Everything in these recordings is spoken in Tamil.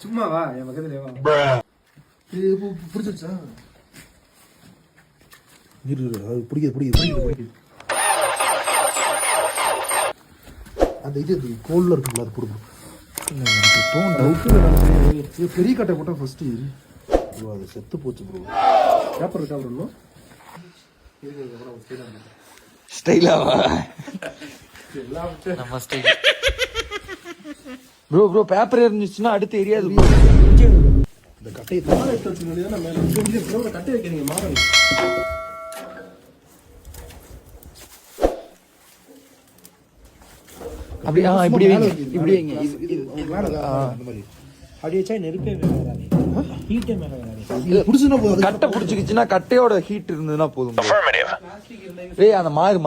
சும்மா வா என் பக்கத்துல வா. பிடிச்சிருச்சா? பிடிக்குது. அந்த இது கோல்ல இருக்குல்ல அது போடுது. பெரிய கட்டை போட்டா ஃபர்ஸ்ட் அது செத்து போச்சு ப்ரோ. பேப்பர் இருக்கா ப்ரோ? ஸ்டைலாவா நம்ம ஸ்டைல் ப்ரோ ப்ரோ பேப்பர் இருந்துச்சுன்னா அடுத்து எரியாது ப்ரோ. இந்த கட்டையை மாற எடுத்து வச்சுருந்தீங்க நம்ம ப்ரோ கட்டை வைக்கிறீங்க மாற அப்படி இப்படி வைங்க இப்படி வைங்க அந்த மாதிரி அப்படி வச்சா நெருப்பே மேலே வராது, ஹீட்டே மேலே வராது. பிடிச்சுன்னா போதும். கட்டை பிடிச்சிக்கிச்சுன்னா கட்டையோட ஹீட் இருந்ததுன்னா போதும். ஏய் அந்த மாறு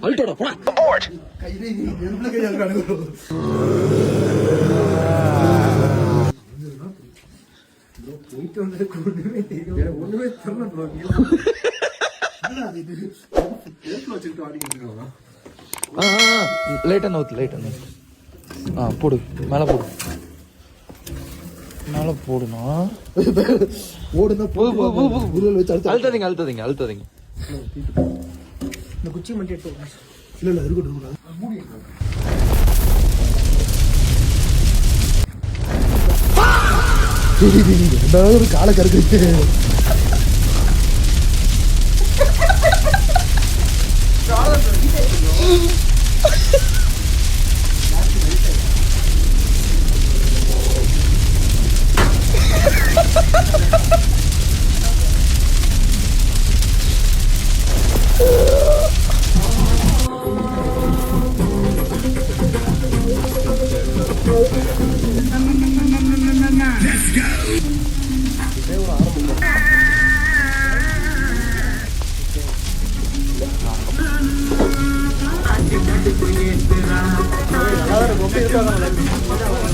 அல்டோட போடா ஒண்ணுமே லைட்டா நவுத்து போடு மேல போடுனா ஓடுனா போது அழுத்தாதீங்க இந்த குச்சி மட்டும் எடுத்து இல்ல இருக்கட்டும். ஒரு காலை கருக்கு ரொம்ப இருக்காங்க.